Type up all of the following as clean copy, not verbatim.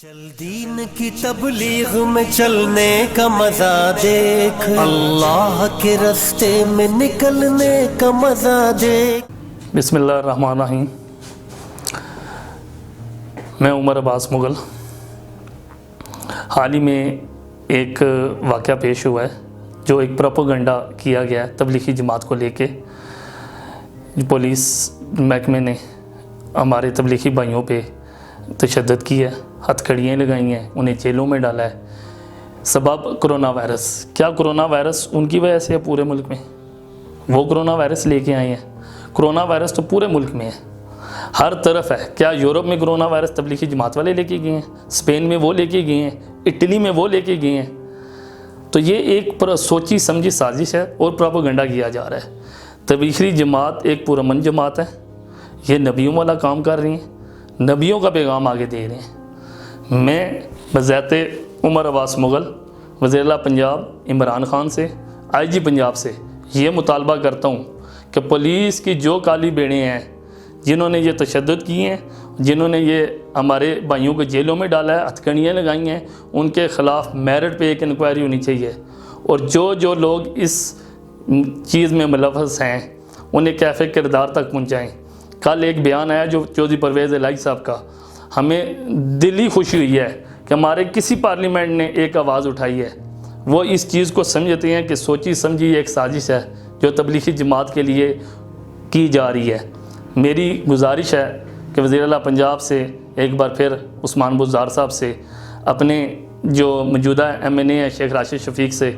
چل دین کی تبلیغ میں چلنے کا مزہ دیکھ، اللہ کے راستے میں نکلنے کا مزہ دیکھ۔ بسم اللہ الرحمن الرحیم۔ میں عمر عباس مغل۔ حال ہی میں ایک واقعہ پیش ہوا ہے جو ایک پروپیگنڈا کیا گیا ہے تبلیغی جماعت کو لے کے۔ پولیس محکمے نے ہمارے تبلیغی بھائیوں پہ تشدد کی ہے، ہتھ کڑیاں لگائی ہیں، انہیں جیلوں میں ڈالا ہے۔ سبب کرونا وائرس۔ کیا کرونا وائرس ان کی وجہ سے ہے پورے ملک میں؟ وہ کرونا وائرس لے کے آئے ہیں۔ کرونا وائرس تو پورے ملک میں ہے، ہر طرف ہے۔ کیا یورپ میں کرونا وائرس تبلیغی جماعت والے لے کے گئے ہیں؟ اسپین میں وہ لے کے گئے ہیں، اٹلی میں وہ لے کے گئے ہیں؟ تو یہ ایک سوچی سمجھی سازش ہے اور پروپیگنڈا کیا جا رہا ہے۔ تبلیغی جماعت ایک پرامن جماعت ہے، یہ نبیوں والا کام کر رہی ہیں، نبیوں کا پیغام آگے دے رہے ہیں۔ میں بذات عمر عباس مغل وزیر اعلیٰ پنجاب عمران خان سے، آئی جی پنجاب سے یہ مطالبہ کرتا ہوں کہ پولیس کی جو کالی بیڑے ہیں جنہوں نے یہ تشدد کیے ہیں، جنہوں نے یہ ہمارے بھائیوں کو جیلوں میں ڈالا ہے، ہتھکڑیاں لگائی ہیں، ان کے خلاف میرٹ پہ ایک انکوائری ہونی چاہیے، اور جو لوگ اس چیز میں ملوث ہیں انہیں کیفے کردار تک پہنچائیں۔ کل ایک بیان آیا جو چودھری پرویز الہی صاحب کا، ہمیں دلی خوشی ہوئی ہے کہ ہمارے کسی پارلیمنٹ نے ایک آواز اٹھائی ہے۔ وہ اس چیز کو سمجھتے ہیں کہ سوچی سمجھی ایک سازش ہے جو تبلیغی جماعت کے لیے کی جا رہی ہے۔ میری گزارش ہے کہ وزیر اعلیٰ پنجاب سے ایک بار پھر عثمان بزدار صاحب سے، اپنے جو موجودہ ایم این اے ہیں شیخ راشد شفیق سے،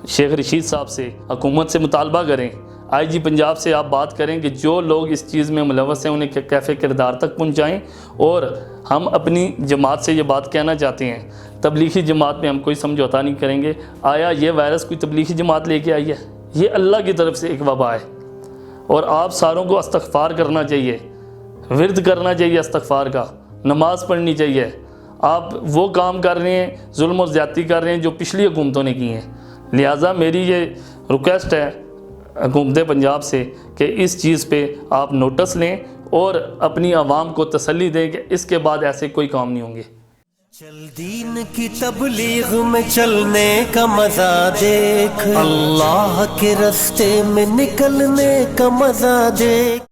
شیخ رشید صاحب سے، حکومت سے مطالبہ کریں، آئی جی پنجاب سے آپ بات کریں کہ جو لوگ اس چیز میں ملوث ہیں انہیں کیفے کردار تک پہنچائیں۔ اور ہم اپنی جماعت سے یہ بات کہنا چاہتے ہیں، تبلیغی جماعت میں ہم کوئی سمجھوتا نہیں کریں گے۔ آیا یہ وائرس کوئی تبلیغی جماعت لے کے آئی ہے؟ یہ اللہ کی طرف سے ایک وبا ہے، اور آپ ساروں کو استغفار کرنا چاہیے، ورد کرنا چاہیے استغفار کا، نماز پڑھنی چاہیے۔ آپ وہ کام کر رہے ہیں، ظلم و زیادتی کر رہے ہیں جو پچھلی حکومتوں نے کی ہیں۔ لہٰذا میری یہ ریکویسٹ ہے حکومت پنجاب سے کہ اس چیز پہ آپ نوٹس لیں اور اپنی عوام کو تسلی دیں کہ اس کے بعد ایسے کوئی کام نہیں ہوں گے۔ چل دین کی تبلیغ میں چلنے کا مزہ دیکھ، اللہ کے راستے میں نکلنے کا مزہ دیکھ۔